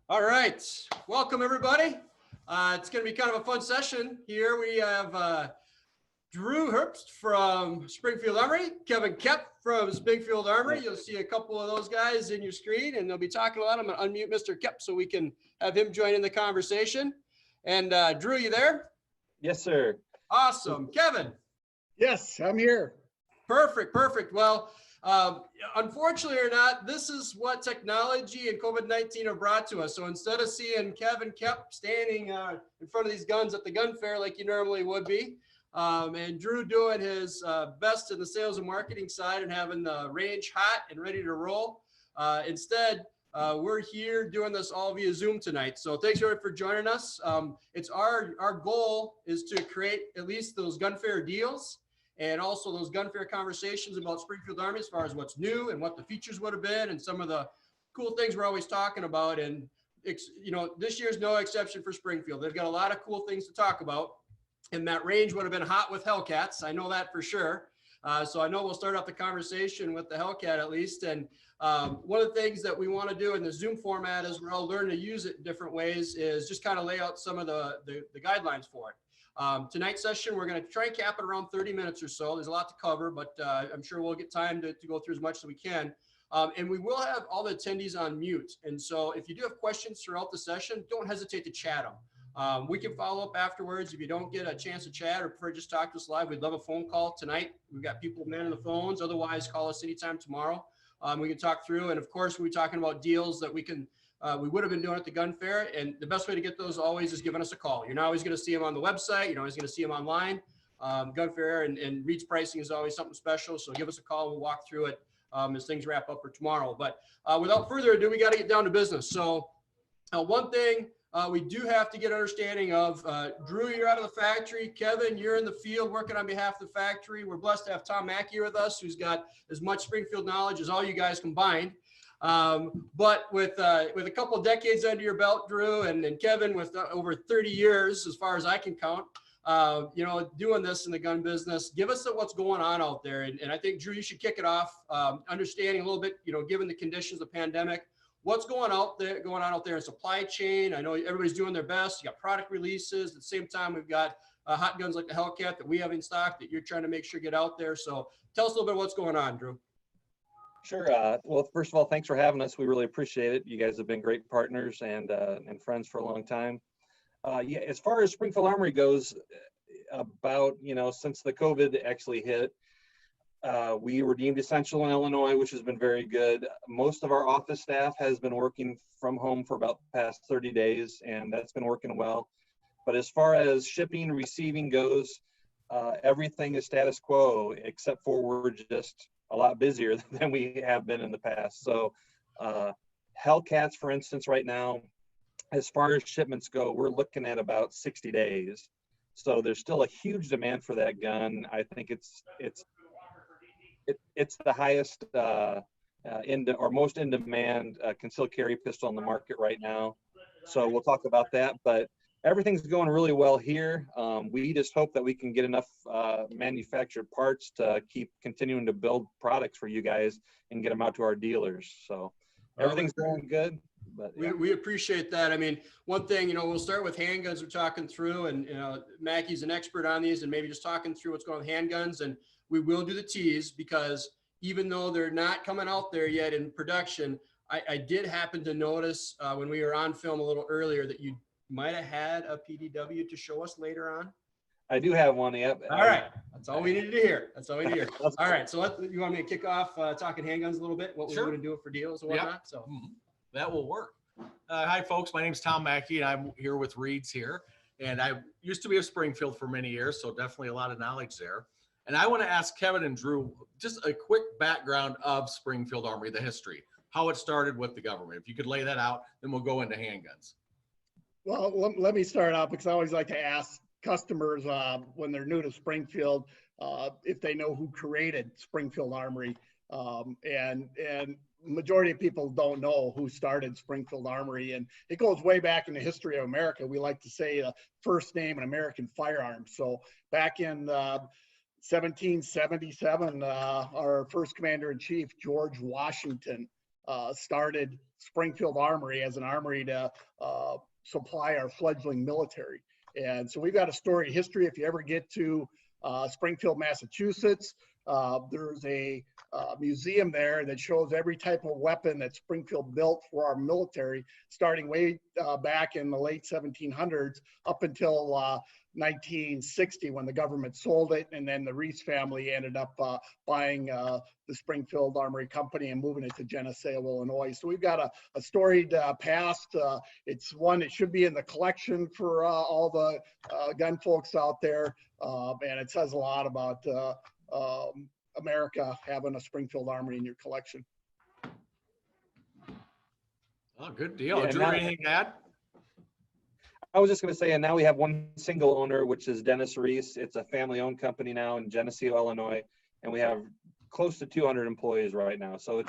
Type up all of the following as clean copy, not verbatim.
All right, welcome everybody. It's going to be kind of a fun session here. We have Drew Herbst from Springfield Armory, Kevin Kep from Springfield Armory. You'll see a couple of those guys in your screen, and they'll be talking a lot. I'm going to unmute Mr. Kep so we can have him join in the conversation. And Drew, you there? Yes, sir. Awesome. Kevin? Yes, I'm here. Perfect, perfect. Well, unfortunately or not, this is what technology and COVID-19 have brought to us. So instead of seeing Kevin Kep standing in front of these guns at the gun fair like you normally would be, and Drew doing his best in the sales and marketing side and having the range hot and ready to roll, instead, we're here doing this all via Zoom tonight. So thanks everybody for joining us. It's our goal is to create at least those gun fair deals and also those gun fair conversations about Springfield Armory as far as what's new and what the features would have been and some of the cool things we're always talking about. And you know, this year's no exception for Springfield. They've got a lot of cool things to talk about, and that range would have been hot with Hellcats. I know that for sure. So I know we'll start off the conversation with the Hellcat at least. And one of the things that we want to do in the Zoom format as we're all learning to use it in different ways is just kind of lay out some of the guidelines for it. Tonight's session, we're going to try and cap it around 30 minutes or so. There's a lot to cover, but I'm sure we'll get time to go through as much as we can. And we will have all the attendees on mute. And so if you do have questions throughout the session, don't hesitate to chat them. We can follow up afterwards. If you don't get a chance to chat or prefer just talk to us live, we'd love a phone call tonight. We've got people manning the phones. Otherwise, call us anytime tomorrow. We can talk through. And of course, we'll be talking about deals that we would have been doing at the gun fair. And the best way to get those always is giving us a call. You're not always going to see them on the website. You're always going to see them online. Gun fair and Reed's pricing is always something special. So give us a call. We'll walk through it as things wrap up for tomorrow. But without further ado, we got to get down to business. So one thing we do have to get understanding of, Drew, you're out of the factory. Kevin, you're in the field working on behalf of the factory. We're blessed to have Tom Mackey here with us, who's got as much Springfield knowledge as all you guys combined. But with a couple of decades under your belt, Drew, and Kevin with over 30 years, as far as I can count, you know, doing this in the gun business, give us what's going on out there. And I think, Drew, you should kick it off, understanding a little bit, you know, given the conditions of the pandemic, what's going on out there in supply chain. I know everybody's doing their best. You got product releases. At the same time, we've got hot guns like the Hellcat that we have in stock that you're trying to make sure get out there. So tell us a little bit what's going on, Drew. Sure. Well, first of all, thanks for having us. We really appreciate it. You guys have been great partners and friends for a long time. Yeah, as far as Springfield Armory goes, about, you know, since the COVID actually hit, we were deemed essential in Illinois, which has been very good. Most of our office staff has been working from home for about the past 30 days, and that's been working well. But as far as shipping, receiving goes, everything is status quo, except for we're just a lot busier than we have been in the past. So Hellcats, for instance, right now, as far as shipments go, we're looking at about 60 days. So there's still a huge demand for that gun. I think it's the highest most in demand concealed carry pistol on the market right now. So we'll talk about that, but everything's going really well here. We just hope that we can get enough manufactured parts to keep continuing to build products for you guys and get them out to our dealers. So everything's going good. But yeah. We appreciate that. I mean, one thing, you know, we'll start with handguns we're talking through, and, you know, Mackey's an expert on these, and maybe just talking through what's going on with handguns. And we will do the teas because even though they're not coming out there yet in production, I did happen to notice when we were on film a little earlier that you might have had a PDW to show us later on. I do have one. Yep. All right. That's all we needed to hear. That's all we need to hear. All right. So you want me to kick off talking handguns a little bit, what we're going to do for deals and whatnot? Yep. So that will work. Hi, folks. My name is Tom Mackey, and I'm here with Reed's here. And I used to be of Springfield for many years, so definitely a lot of knowledge there. And I want to ask Kevin and Drew just a quick background of Springfield Armory, the history, how it started with the government. If you could lay that out, then we'll go into handguns. Well, let me start out because I always like to ask customers when they're new to Springfield if they know who created Springfield Armory. And majority of people don't know who started Springfield Armory, and it goes way back in the history of America. We like to say first name in American firearms. So back in 1777, our first commander-in-chief, George Washington, started Springfield Armory as an armory to supply our fledgling military. And so we've got a storied history. If you ever get to Springfield, Massachusetts, there's a museum there that shows every type of weapon that Springfield built for our military, starting way back in the late 1700s up until 1960 when the government sold it, and then the Reese family ended up buying the Springfield Armory Company and moving it to Geneseo, Illinois. So we've got a storied past. It's one that should be in the collection for all the gun folks out there, and it says a lot about America having a Springfield Armory in your collection. Oh, good deal. Yeah, Drew, anything to add? I was just going to say, and now we have one single owner, which is Dennis Reese. It's a family-owned company now in Geneseo, Illinois, and we have close to 200 employees right now. So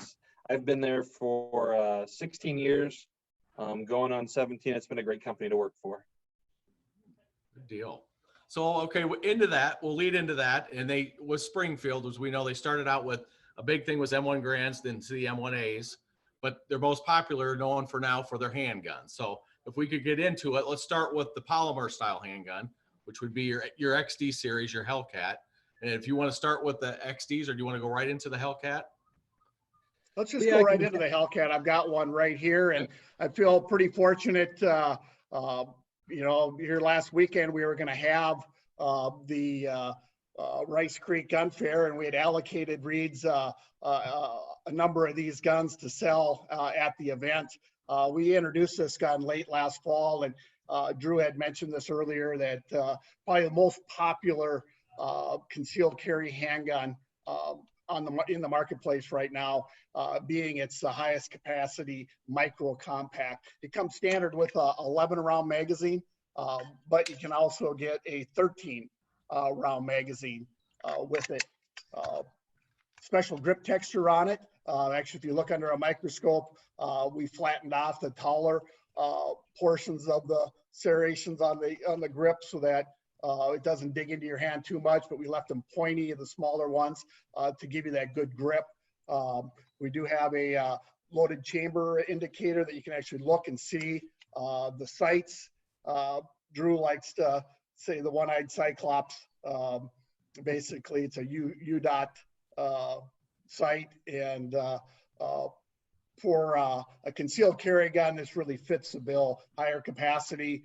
I've been there for 16 years, going on 17. It's been a great company to work for. Good deal. So, okay, we'll lead into that. And with Springfield, as we know, they started out with a big thing was M1 Grands, then to the M1As, but they're most popular, known for now for their handguns. So if we could get into it, let's start with the polymer style handgun, which would be your XD series, your Hellcat. And if you want to start with the XDs, or do you want to go right into the Hellcat? Let's just go right into the Hellcat. I've got one right here, and I feel pretty fortunate. You know, here last weekend we were going to have the Rice Creek Gun Fair, and we had allocated Reed's a number of these guns to sell at the event. We introduced this gun late last fall, and Drew had mentioned this earlier, that probably the most popular concealed carry handgun in the marketplace right now, being its highest capacity micro compact. It comes standard with a 11 round magazine, but you can also get a 13 round magazine with it. Special grip texture on it. Actually, if you look under a microscope, we flattened off the taller portions of the serrations on the grip so that it doesn't dig into your hand too much, but we left them pointy, the smaller ones, to give you that good grip. We do have a loaded chamber indicator that you can actually look and see the sights. Drew likes to say the one-eyed cyclops. Basically, it's a U-dot sight, and for a concealed carry gun, this really fits the bill. Higher capacity,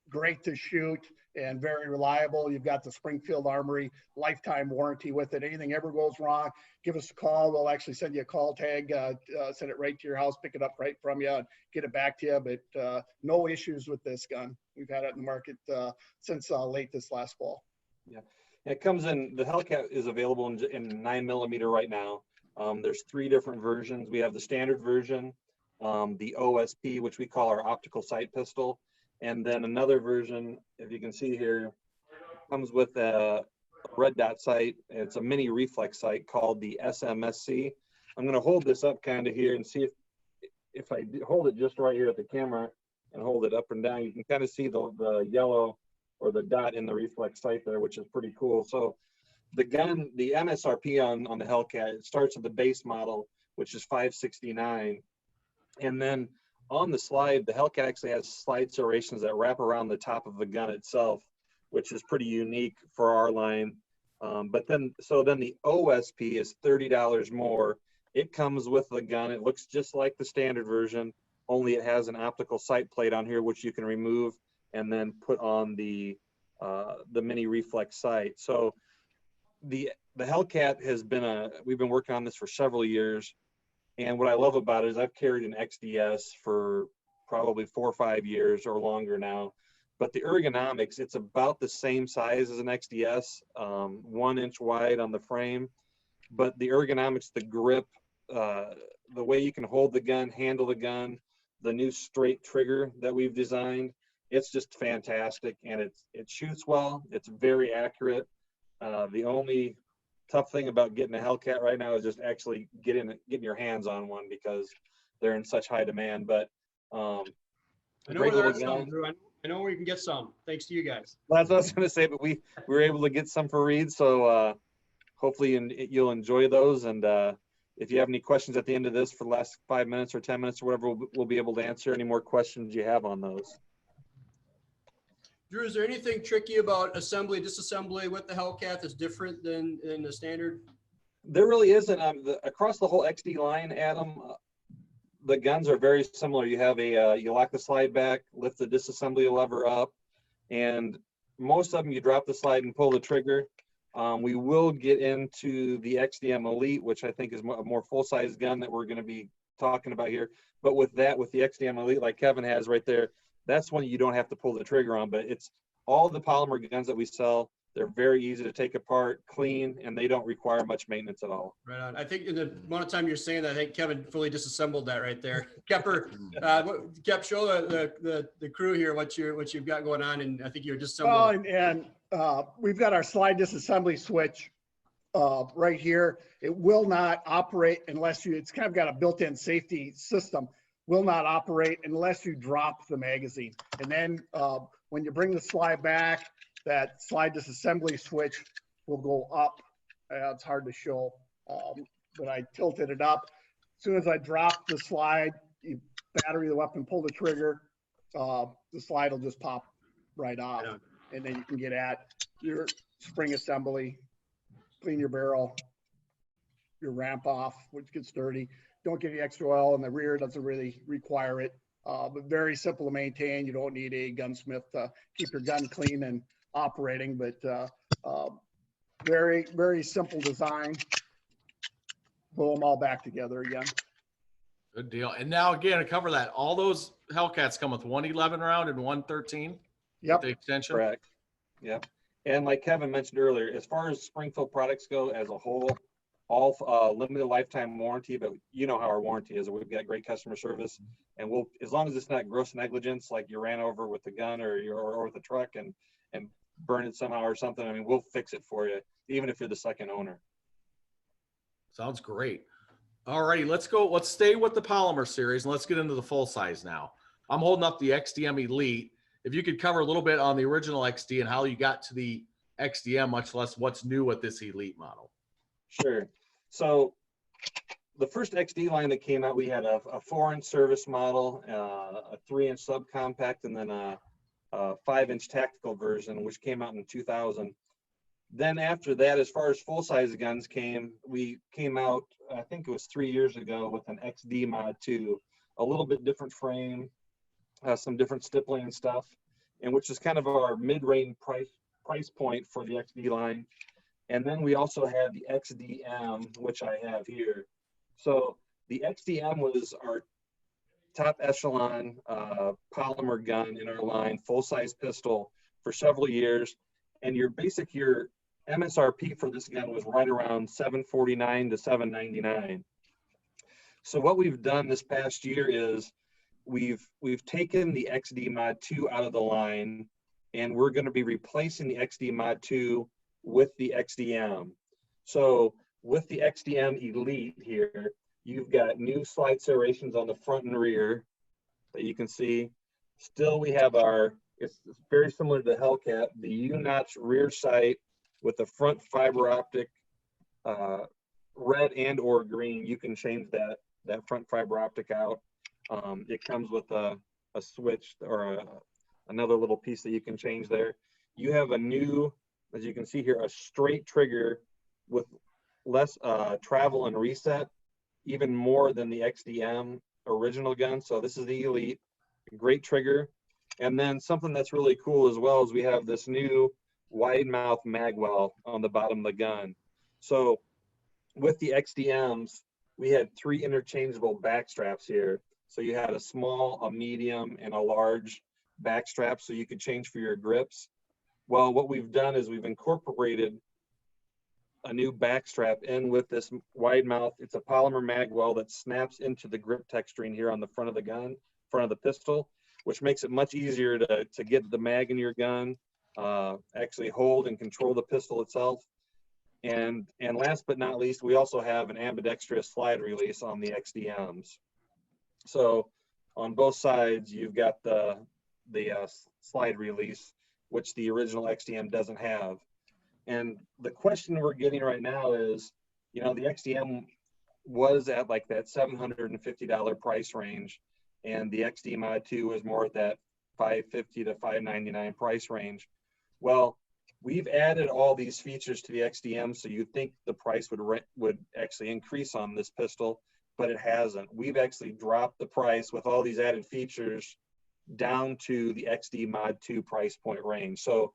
great to shoot, and very reliable. You've got the Springfield Armory lifetime warranty with it. Anything ever goes wrong, give us a call. We'll actually send you a call tag, send it right to your house, pick it up right from you, and get it back to you. But no issues with this gun. We've had it in the market since late this last fall. Yeah, it comes in, the Hellcat is available in 9mm right now. There's 3 different versions. We have the standard version, the OSP, which we call our optical sight pistol. And then another version, if you can see here, comes with a red dot sight. It's a mini reflex sight called the SMSC. I'm going to hold this up kind of here and see if I hold it just right here at the camera and hold it up and down, you can kind of see the yellow or the dot in the reflex sight there, which is pretty cool. So the gun, the MSRP on the Hellcat, it starts at the base model, which is $569. And then on the slide, the Hellcat actually has slide serrations that wrap around the top of the gun itself, which is pretty unique for our line. But then the OSP is $30 more. It comes with the gun. It looks just like the standard version, only it has an optical sight plate on here, which you can remove and then put on the mini reflex sight. So the Hellcat has been we've been working on this for several years. And what I love about it is I've carried an XDS for probably 4 or 5 years or longer now. But the ergonomics, it's about the same size as an XDS, 1 inch wide on the frame. But the ergonomics, the grip, the way you can hold the gun, handle the gun, the new straight trigger that we've designed, it's just fantastic. And it shoots well. It's very accurate. The only tough thing about getting a Hellcat right now is just actually getting your hands on one because they're in such high demand. But I know where there are some, Drew. I know where you can get some, thanks to you guys. Well, that's what I was going to say, but we were able to get some for Reed, so hopefully you'll enjoy those. And if you have any questions at the end of this for the last 5 minutes or 10 minutes or whatever, we'll be able to answer any more questions you have on those. Drew, is there anything tricky about assembly, disassembly with the Hellcat that's different than in the standard? There really isn't. Across the whole XD line, Adam, the guns are very similar. You have you lock the slide back, lift the disassembly lever up, and most of them you drop the slide and pull the trigger. We will get into the XDM Elite, which I think is a more full-size gun that we're going to be talking about here. But with the XDM Elite, like Kevin has right there, that's one you don't have to pull the trigger on. But it's all the polymer guns that we sell. They're very easy to take apart, clean, and they don't require much maintenance at all. Right on. I think in the amount of time you're saying that, I think Kevin fully disassembled that right there. Kepper, Kep, show the crew here what you've got going on, and I think you're disassembling. And we've got our slide disassembly switch right here. It will not operate unless it's kind of got a built-in safety system. Will not operate unless you drop the magazine. And then when you bring the slide back, that slide disassembly switch will go up. It's hard to show, but I tilted it up. As soon as I drop the slide, you battery the weapon, pull the trigger, the slide will just pop right off. And then you can get at your spring assembly, clean your barrel, your ramp off, which gets dirty. Don't get any extra oil in the rear, doesn't really require it, but very simple to maintain. You don't need a gunsmith to keep your gun clean and operating, but very, very simple design. Pull them all back together again. Good deal. And now again, to cover that, all those Hellcats come with 111 round and 113. Yep. The extension. Correct. Yep. And like Kevin mentioned earlier, as far as Springfield products go as a whole, all limited lifetime warranty, but you know how our warranty is. We've got great customer service, and we'll, as long as it's not gross negligence, like you ran over with a gun or with a truck and burn it somehow or something, I mean, we'll fix it for you, even if you're the second owner. Sounds great. All righty, let's go. Let's stay with the polymer series and let's get into the full size now. I'm holding up the XDM Elite. If you could cover a little bit on the original XD and how you got to the XDM, much less what's new with this Elite model. Sure. So the first XD line that came out, we had a 4-inch service model, a 3-inch subcompact, and then a 5-inch tactical version, which came out in 2000. Then after that, as far as full-size guns came, we came out, I think it was 3 years ago, with an Xd Mod 2, a little bit different frame, some different stippling and stuff, and which is kind of our mid-range price point for the XD line. And then we also had the XDM, which I have here. So the XDM was our top echelon polymer gun in our line, full-size pistol for several years. And your MSRP for this gun was right around $749 to $799. So what we've done this past year is we've taken the XD Mod 2 out of the line, and we're going to be replacing the XD Mod 2 with the XDM. So with the XDM Elite here, you've got new slide serrations on the front and rear that you can see. Still, we have it's very similar to the Hellcat, the U-notch rear sight with the front fiber optic red and or green. You can change that front fiber optic out. It comes with a switch or another little piece that you can change there. You have a new, as you can see here, a straight trigger with less travel and reset, even more than the XDM original gun. So this is the Elite, great trigger. And then something that's really cool as well is we have this new wide mouth magwell on the bottom of the gun. So with the XDMs, we had 3 interchangeable back straps here. So you had a small, a medium, and a large back strap so you could change for your grips. Well, what we've done is we've incorporated a new back strap in with this wide mouth. It's a polymer magwell that snaps into the grip texturing here on the front of the gun, front of the pistol, which makes it much easier to get the mag in your gun, actually hold and control the pistol itself. And last but not least, we also have an ambidextrous slide release on the XDMs. So on both sides, you've got the slide release, which the original XDM doesn't have. And the question we're getting right now is, you know, the XDM was at like that $750 price range, and the XD Mod 2 was more at that $550 to $599 price range. Well, we've added all these features to the XDM, so you'd think the price would actually increase on this pistol, but it hasn't. We've actually dropped the price with all these added features down to the XD Mod 2 price point range. So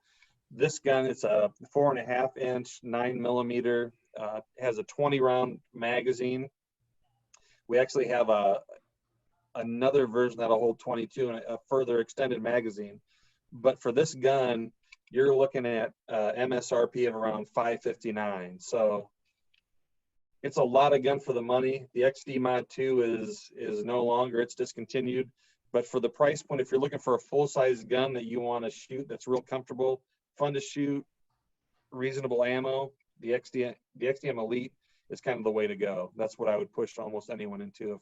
this gun, it's a 4.5 inch, 9mm, has a 20 round magazine. We actually have another version that'll hold 22 and a further extended magazine. But for this gun, you're looking at MSRP of around $559. So it's a lot of gun for the money. The XD Mod 2 is no longer, it's discontinued. But for the price point, if you're looking for a full-size gun that you want to shoot that's real comfortable, fun to shoot, reasonable ammo, the XDM Elite is kind of the way to go. That's what I would push almost anyone into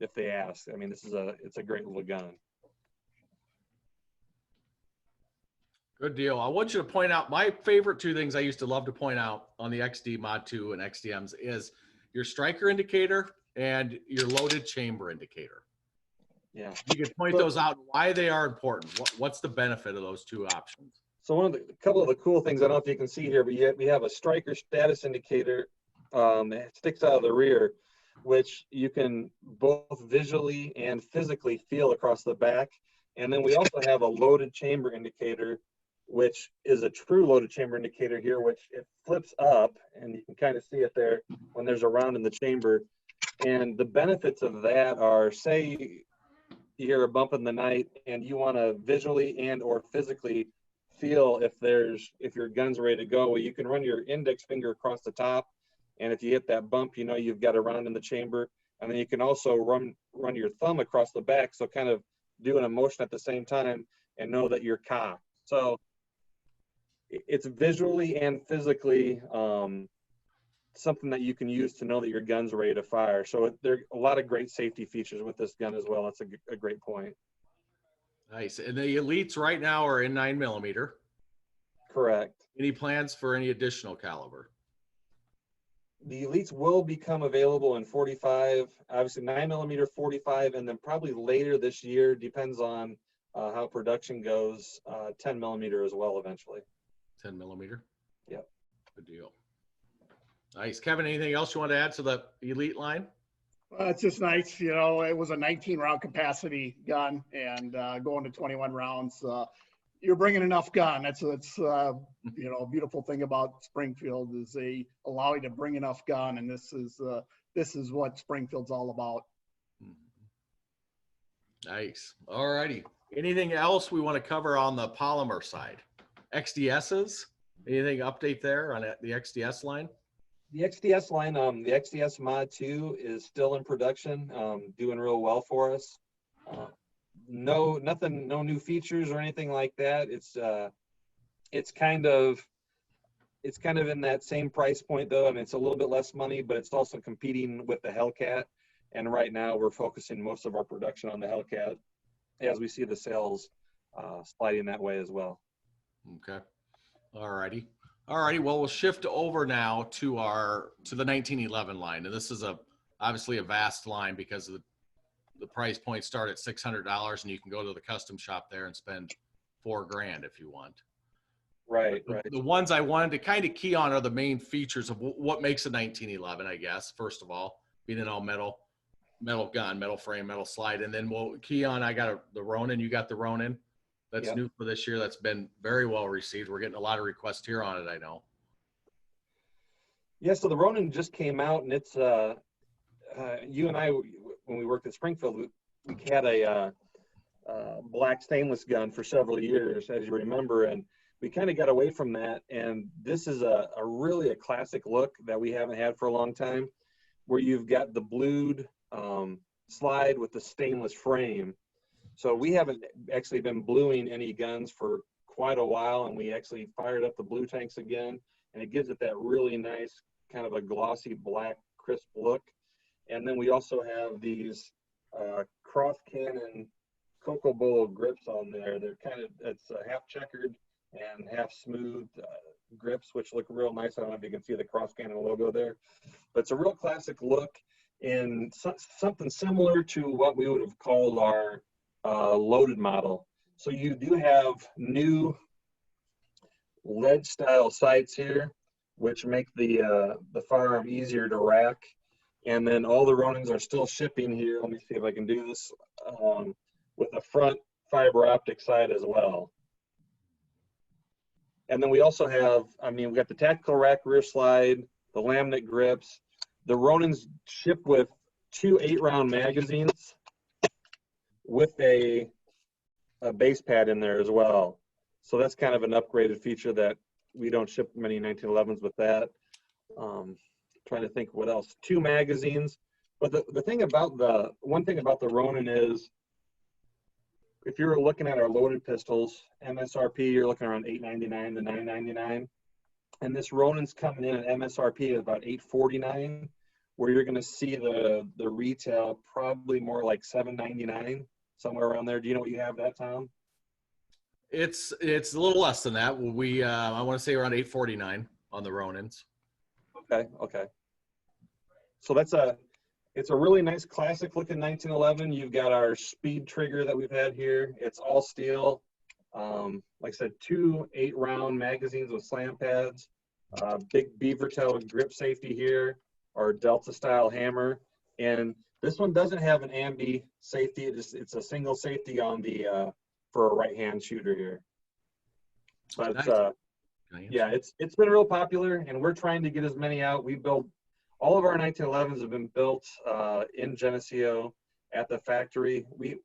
if they ask. I mean, it's a great little gun. Good deal. I want you to point out my favorite two things I used to love to point out on the XD Mod 2 and XDMs is your striker indicator and your loaded chamber indicator. Yeah. You can point those out, why they are important. What's the benefit of those two options? So a couple of the cool things, I don't know if you can see here, but we have a striker status indicator that sticks out of the rear, which you can both visually and physically feel across the back. And then we also have a loaded chamber indicator, which is a true loaded chamber indicator here, which it flips up, and you can kind of see it there when there's a round in the chamber. And the benefits of that are, say you hear a bump in the night and you want to visually and or physically feel if your gun's ready to go, well, you can run your index finger across the top, and if you hit that bump, you know you've got a round in the chamber. And then you can also run your thumb across the back, so kind of doing a motion at the same time and know that you're cocked. So it's visually and physically something that you can use to know that your gun's ready to fire. So there are a lot of great safety features with this gun as well. That's a great point. Nice. And the Elites right now are in 9mm. Correct. Any plans for any additional caliber? The Elites will become available in 45, obviously 9mm, 45, and then probably later this year, depends on how production goes, 10mm as well eventually. 10mm? Yep. Good deal. Nice. Kevin, anything else you want to add to the Elite line? It's just nice, you know, it was a 19 round capacity gun, and going to 21 rounds, you're bringing enough gun. That's you know, a beautiful thing about Springfield is they allow you to bring enough gun, and this is what Springfield's all about. Nice. All righty. Anything else we want to cover on the polymer side? XDSs? Anything update there on the XDS line? The XDS line, the Xds Mod 2 is still in production, doing real well for us. No new features or anything like that. It's kind of in that same price point though. I mean, it's a little bit less money, but it's also competing with the Hellcat. And right now we're focusing most of our production on the Hellcat as we see the sales sliding that way as well. Okay. All righty. All righty. Well, we'll shift over now to the 1911 line. And this is obviously a vast line because of the price points start at $600, and you can go to the custom shop there and spend $4,000 if you want. Right. The ones I wanted to kind of key on are the main features of what makes a 1911, I guess. First of all, being an all metal gun, metal frame, metal slide. And then we'll key on, I got the Ronin. You got the Ronin. That's new for this year. That's been very well received. We're getting a lot of requests here on it, I know. Yeah, so the Ronin just came out, and it's you and I, when we worked at Springfield, we had a black stainless gun for several years, as you remember, and we kind of got away from that. And this is a really classic look that we haven't had for a long time, where you've got the blued slide with the stainless frame. So we haven't actually been bluing any guns for quite a while, and we actually fired up the blue tanks again, and it gives it that really nice kind of a glossy black crisp look. And then we also have these cross cannon Coco Bolo grips on there. They're it's half checkered and half smooth, grips, which look real nice. I don't know if you can see the cross cannon logo there, but it's a real classic look in something similar to what we would have called our loaded model. So you do have new lead style sights here, which make the firearm easier to rack. And then all the Ronins are still shipping here. Let me see if I can do this with a front fiber optic sight as well. And then we also have, we got the tactical rack rear slide, the laminate grips. The Ronins ship with 2 8-round magazines with a base pad in there as well. So that's kind of an upgraded feature that we don't ship many 1911s with that. Trying to think what else. 2 magazines. But the thing about one thing about the Ronin is, if you're looking at our loaded pistols, MSRP, you're looking around $899 to $999. And this Ronin's coming in at MSRP at about $849, where you're going to see the retail probably more like $799, somewhere around there. Do you know what you have that, Tom? It's a little less than that. I want to say around $849 on the Ronins. Okay. So it's a really nice classic looking 1911. You've got our speed trigger that we've had here. It's all steel. Like I said, 2 8-round magazines with slam pads, big beaver tail grip safety here, our Delta style hammer. And this one doesn't have an ambi safety. It's a single safety on the for a right hand shooter here. But yeah, it's been real popular, and we're trying to get as many out. We built all of our 1911s have been built in Geneseo at the factory. We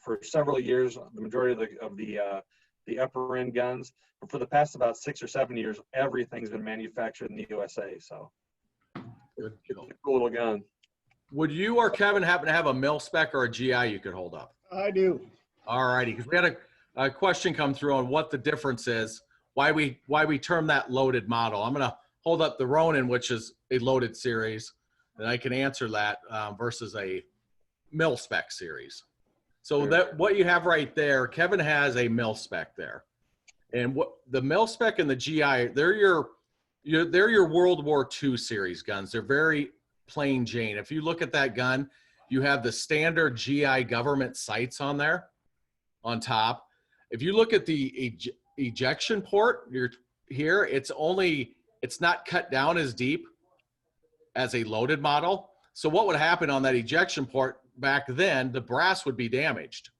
for several years, the majority of the upper end guns, but for the past about 6 or 7 years, everything's been manufactured in the USA. So Good. it's a cool little gun. Would you or Kevin happen to have a mil spec or a GI you could hold up? I do. All righty, because we had a question come through on what the difference is, why we term that loaded model. I'm going to hold up the Ronin, which is a loaded series, and I can answer that versus a mil spec series. So that what you have right there, Kevin has a mil spec there, and what the mil spec and the GI, they're your World War II series guns. They're very plain Jane. If you look at that gun, you have the standard GI government sights on there on top. If you look at the ejection port here, it's not cut down as deep as a loaded model. So what would happen on that ejection port back then, the brass would be damaged.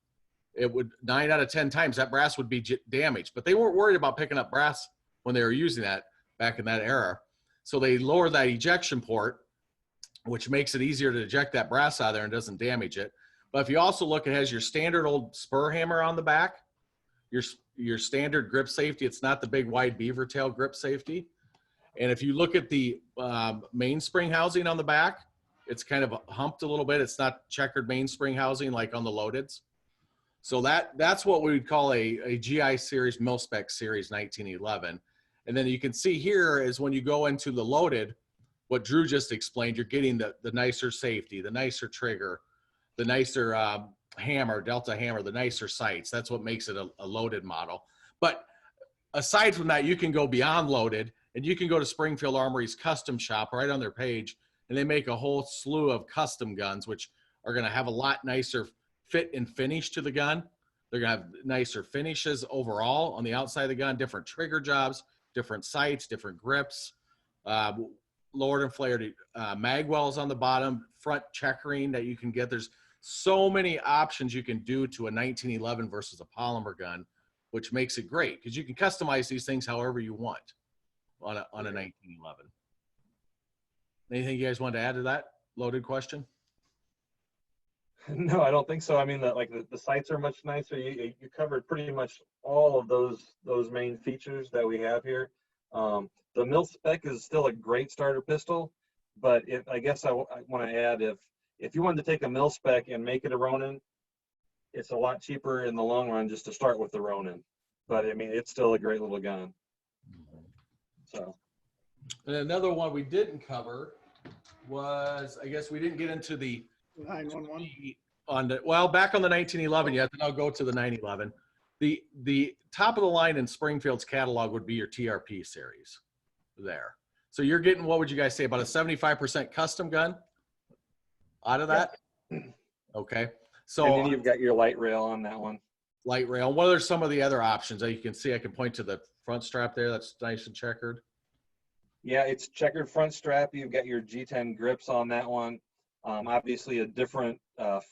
It would 9 out of 10 times that brass would be damaged, but they weren't worried about picking up brass when they were using that back in that era. So they lowered that ejection port, which makes it easier to eject that brass out of there and doesn't damage it. But if you also look, it has your standard old spur hammer on the back, your standard grip safety. It's not the big wide beaver tail grip safety. And if you look at the mainspring housing on the back, it's kind of humped a little bit. It's not checkered mainspring housing like on the loadeds. So that's what we would call a GI series, mil-spec series 1911. And then you can see here is when you go into the loaded, what Drew just explained, you're getting the nicer safety, the nicer trigger, the nicer hammer, Delta hammer, the nicer sights. That's what makes it a loaded model. But aside from that, you can go beyond loaded, and you can go to Springfield Armory's custom shop right on their page, and they make a whole slew of custom guns, which are going to have a lot nicer fit and finish to the gun. They're going to have nicer finishes overall on the outside of the gun, different trigger jobs, different sights, different grips, lowered and flared mag wells on the bottom, front checkering that you can get. There's so many options you can do to a 1911 versus a polymer gun, which makes it great because you can customize these things however you want on a 1911. Anything you guys want to add to that loaded question? No, I don't think so. I mean, the sights are much nicer. You covered pretty much all of those main features that we have here. The mil spec is still a great starter pistol, but I guess I want to add, if you wanted to take a mil spec and make it a Ronin, it's a lot cheaper in the long run just to start with the Ronin. But I mean, it's still a great little gun. So, and another one we didn't cover was, I guess we didn't get into the 911. well, back on the 1911 yet. Then I'll go to the 911. the top of the line in Springfield's catalog would be your TRP series there. So you're getting, what would you guys say, about a 75% custom gun out of that? Okay. So And then you've got your light rail on that one. light rail. What are some of the other options that you can see? I can point to the front strap there. That's nice and checkered. Yeah, it's checkered front strap. You've got your G10 grips on that one. Obviously a different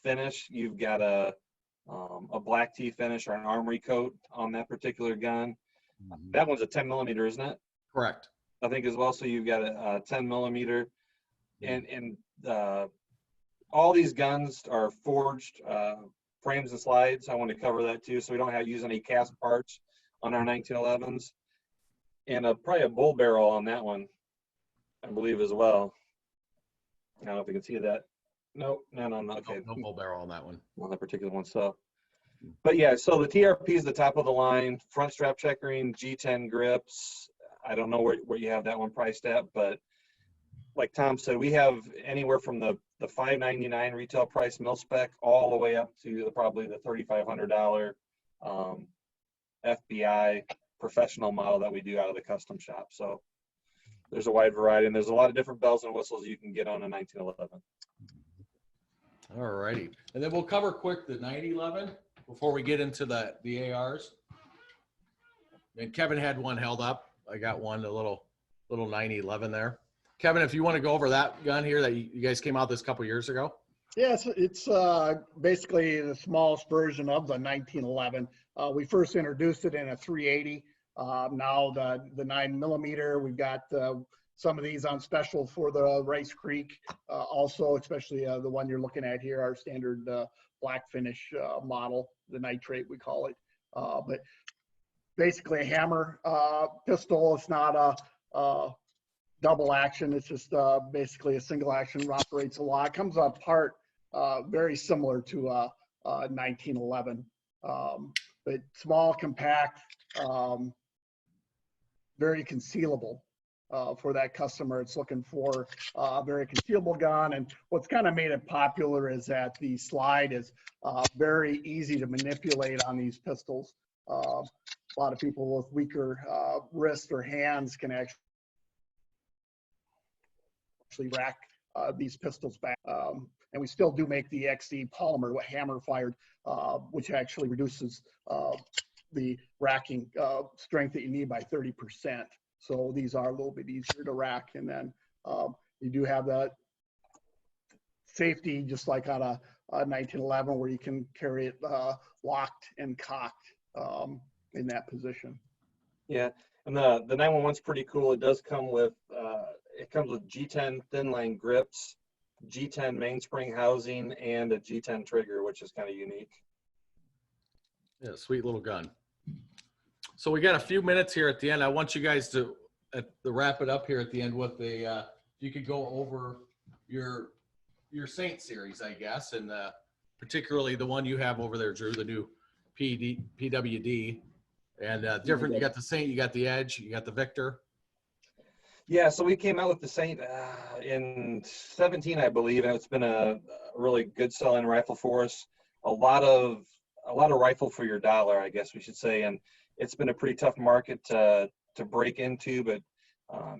finish. You've got a black tea finish or an armory coat on that particular gun. That one's a 10 millimeter, isn't it? Correct. I think as well. So you've got a 10 millimeter, and all these guns are forged frames and slides. I want to cover that too, so we don't have to use any cast parts on our 1911s. And probably a bull barrel on that one, I believe, as well. I don't know if you can see that. No. Okay. No bull barrel on that one. On that particular one. So, but yeah, so the TRP is the top of the line, front strap checkering, G10 grips. I don't know where you have that one priced at, but like Tom said, we have anywhere from the $599 retail price mil spec all the way up to probably the $3,500 FBI professional model that we do out of the custom shop. So there's a wide variety, and there's a lot of different bells and whistles you can get on a 1911. All righty. And then we'll cover quick the 911 before we get into the ARs. And Kevin had one held up. I got one, a little 911 there. Kevin, if you want to go over that gun here that you guys came out this couple years ago. Yes, it's basically the smallest version of the 1911. We first introduced it in a 380. Now the 9 millimeter, we've got some of these on special for the Rice Creek. Also, especially the one you're looking at here, our standard black finish model, the nitrate we call it. But basically a hammer pistol. It's not a double action. It's just basically a single action. Operates a lot. Comes apart very similar to 1911, but small, compact, very concealable for that customer. It's looking for a very concealable gun. And what's kind of made it popular is that the slide is very easy to manipulate on these pistols. A lot of people with weaker wrists or hands can actually rack these pistols back. And we still do make the XD polymer, hammer fired, which actually reduces the racking strength that you need by 30%. So these are a little bit easier to rack. And then you do have that safety, just like on a 1911, where you can carry it locked and cocked in that position. Yeah, and the 911's pretty cool. It does come with it comes with G10 thin line grips, G10 mainspring housing, and a G10 trigger, which is kind of unique. Yeah, sweet little gun. So we got a few minutes here at the end. I want you guys to wrap it up here at the end with you could go over your Saint series, I guess, and particularly the one you have over there, Drew, the new PWD, and different. You got the Saint, you got the Edge, you got the Victor. Yeah, so we came out with the Saint in 17, I believe, and it's been a really good selling rifle for us. A lot of rifle for your dollar, I guess we should say, and it's been a pretty tough market to break into, but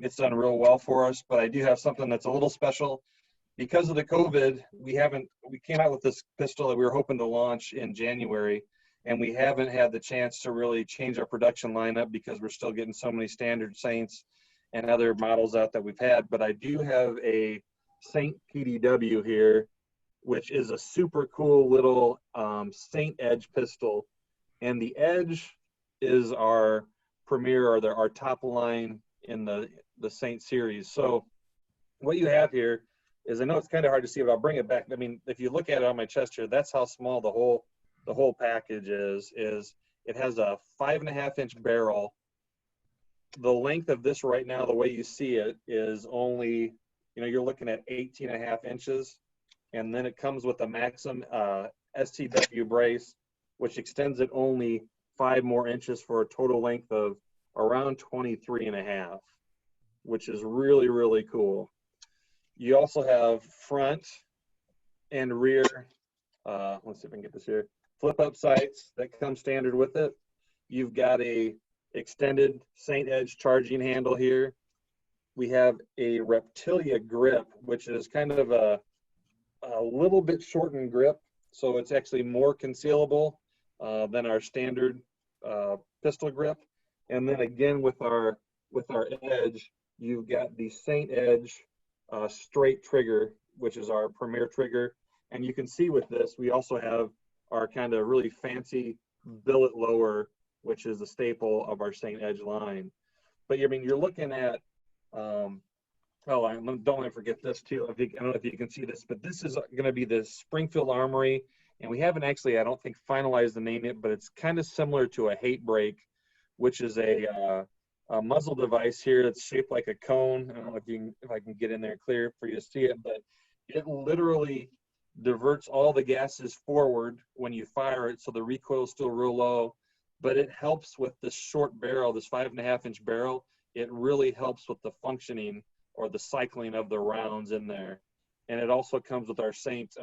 it's done real well for us. But I do have something that's a little special. Because of the COVID, we came out with this pistol that we were hoping to launch in January, and we haven't had the chance to really change our production lineup because we're still getting so many standard Saints and other models out that we've had. But I do have a Saint PDW here, which is a super cool little Saint Edge pistol. And the Edge is our premier, or our top line in the Saint series. So what you have here is, I know it's kind of hard to see, but I'll bring it back. I mean, if you look at it on my chest here, that's how small the whole package is it has a 5.5-inch barrel. The length of this right now, the way you see it, is only, you're looking at 18.5 inches. And then it comes with a Maxim STW brace, which extends it only 5 more inches for a total length of around 23.5, which is really, really cool. You also have front and rear let's see if I can get this here. Flip up sights that come standard with it. You've got a extended Saint Edge charging handle here. We have a Reptilia grip, which is kind of a little bit shortened grip, so it's actually more concealable than our standard pistol grip. And then again with our Edge, you've got the Saint Edge straight trigger, which is our premier trigger. And you can see with this, we also have our kind of really fancy billet lower, which is the staple of our Saint Edge line. But I mean, you're looking at, don't want to forget this too. I don't know if you can see this, but this is going to be the Springfield Armory. And we haven't actually, I don't think, finalized the name yet, but it's kind of similar to a hate brake, which is a muzzle device here that's shaped like a cone. I don't know if I can get in there clear for you to see it, but it literally diverts all the gases forward when you fire it, so the recoil is still real low, but it helps with this short barrel, this 5.5-inch barrel. It really helps with the functioning or the cycling of the rounds in there. And it also comes with our Saint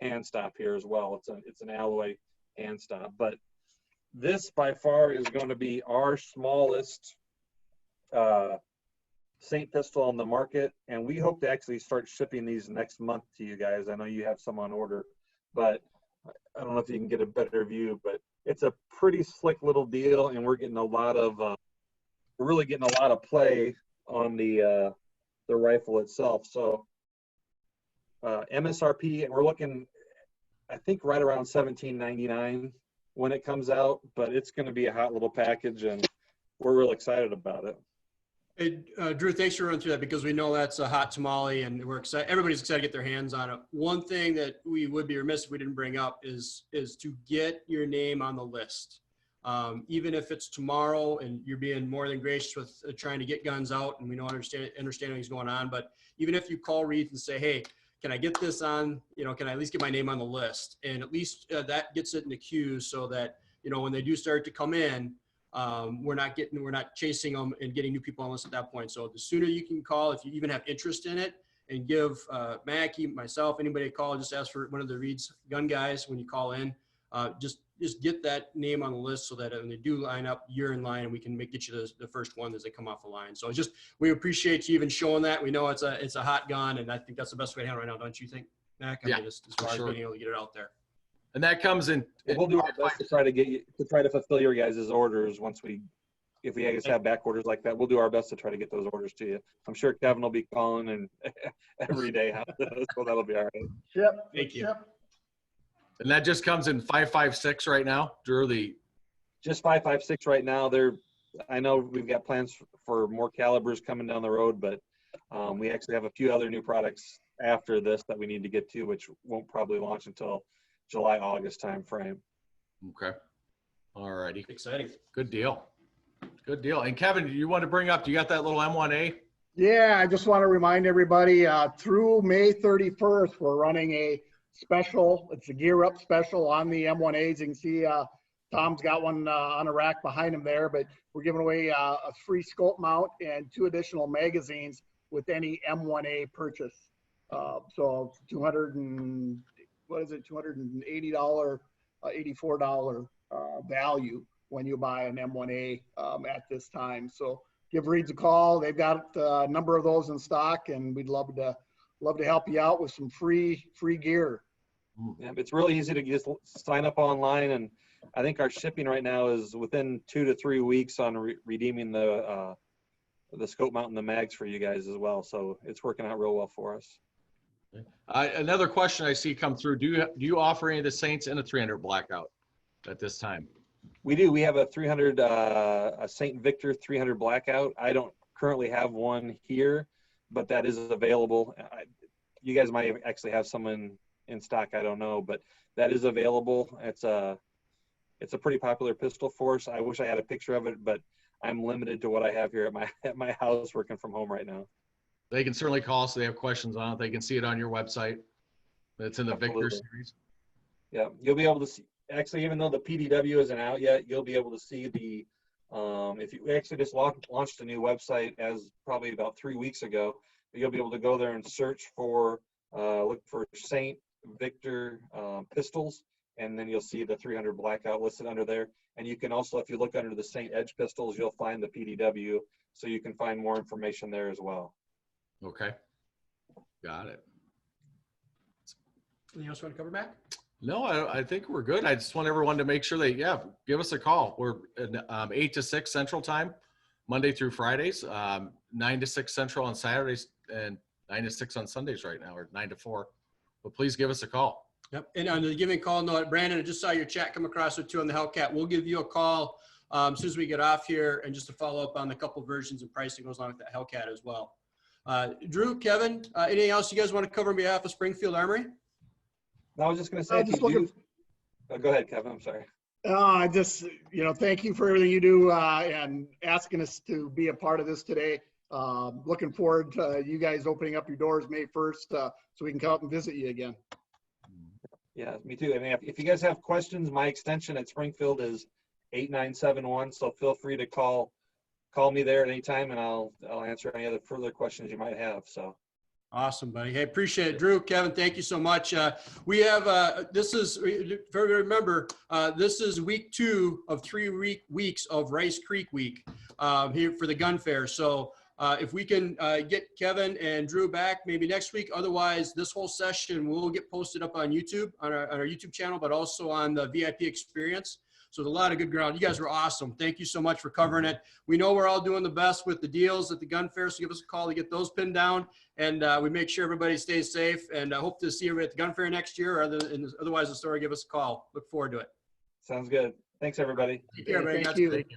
hand stop here as well. It's an alloy hand stop, but this by far is going to be our smallest Saint pistol on the market, and we hope to actually start shipping these next month to you guys. I know you have some on order, but I don't know if you can get a better view, but it's a pretty slick little deal, and we're getting a lot of we're really getting a lot of play on the rifle itself. So MSRP, and we're looking, I think, right around $17.99 when it comes out, but it's going to be a hot little package, and we're real excited about it. Hey, Drew, thanks for running through that, because we know that's a hot tamale and we're excited. Everybody's excited to get their hands on it. One thing that we would be remiss if we didn't bring up is to get your name on the list. Even if it's tomorrow and you're being more than gracious with trying to get guns out, and we know understanding what's going on, but even if you call Reed and say, hey, can I get this on, can I at least get my name on the list? And at least that gets it in the queue, so that, when they do start to come in, we're not chasing them and getting new people on the list at that point. So the sooner you can call, if you even have interest in it, and give Mackie, myself, anybody a call, just ask for one of the Reed's gun guys when you call in. Just get that name on the list, so that when they do line up, you're in line, and we can get you the first one as they come off the line. So we appreciate you even showing that. We know it's a hot gun, and I think that's the best way to handle it right now, don't you think, Mac? I mean, as far as being able to get it out there. And that comes in. We'll do our best to try to fulfill your guys' orders if we guys have back orders like that. We'll do our best to try to get those orders to you. I'm sure Kevin will be calling and every day, so that'll be all right. Yep. Thank you. Yep. And that just comes in 5.56 right now, Drew. Just 5.56 right now. I know we've got plans for more calibers coming down the road, but we actually have a few other new products after this that we need to get to, which won't probably launch until July, August time frame. Okay. All righty. Exciting. Good deal. Good deal. And Kevin, you want to bring up, do you got that little M1A? Yeah, I just want to remind everybody, through May 31st, we're running a special. It's a gear up special on the M1As. You can see Tom's got one on a rack behind him there, but we're giving away a free scope mount and 2 additional magazines with any M1A purchase. So $280, $84 value when you buy an M1A at this time. So give Reed's a call. They've got a number of those in stock, and we'd love to help you out with some free gear. Yeah, it's really easy to just sign up online, and I think our shipping right now is within 2 to 3 weeks on redeeming the scope mount and the mags for you guys as well. So it's working out real well for us. Another question I see come through: Do you offer any of the Saints in a 300 blackout at this time? We do. We have a 300 a Saint Victor 300 blackout. I don't currently have one here, but that is available. You guys might actually have someone in stock, I don't know, but that is available. It's a pretty popular pistol for us. I wish I had a picture of it, but I'm limited to what I have here at my house working from home right now. They can certainly call us if they have questions on it. They can see it on your website. It's in the Absolutely. Victor series. Yeah, you'll be able to see, actually, even though the PDW isn't out yet, you'll be able to see the, if you actually just launched a new website as probably about 3 weeks ago, you'll be able to go there and search for, look for Saint Victor pistols, and then you'll see the 300 Blackout listed under there. And you can also, if you look under the St. Edge pistols, you'll find the PDW, so you can find more information there as well. Okay. Got it. Anything else you want to cover, Mac? No, I think we're good. I just want everyone to make sure they, give us a call. We're at 8 to 6 Central Time, Monday through Fridays, 9 to 6 Central on Saturdays, and 9 to 6 on Sundays right now, or 9 to 4. But please give us a call. Yep. And on the giving call note, Brandon, I just saw your chat come across with 2 on the Hellcat. We'll give you a call as soon as we get off here, and just to follow up on the couple versions and pricing goes along with that Hellcat as well. Drew, Kevin, anything else you guys want to cover on behalf of Springfield Armory? No, I was just going to say, go ahead, Kevin. I'm sorry. I just, thank you for everything you do and asking us to be a part of this today. Looking forward to you guys opening up your doors May 1st so we can come up and visit you again. Yeah, me too. I mean, if you guys have questions, my extension at Springfield is 8971. So feel free to call me there at any time, and I'll answer any other further questions you might have. So. Awesome, buddy. Hey, appreciate it. Drew, Kevin, thank you so much. We have, remember, this is week 2 of 3 weeks of Rice Creek Week here for the gun fair. So if we can get Kevin and Drew back maybe next week, otherwise this whole session will get posted up on YouTube, on our YouTube channel, but also on the VIP experience. So there's a lot of good ground. You guys were awesome. Thank you so much for covering it. We know we're all doing the best with the deals at the gun fair, so give us a call to get those pinned down, and we make sure everybody stays safe. And I hope to see you at the gun fair next year, or otherwise the store, give us a call. Look forward to it. Sounds good. Thanks, everybody. Take care, everybody. Thank you. Thank you.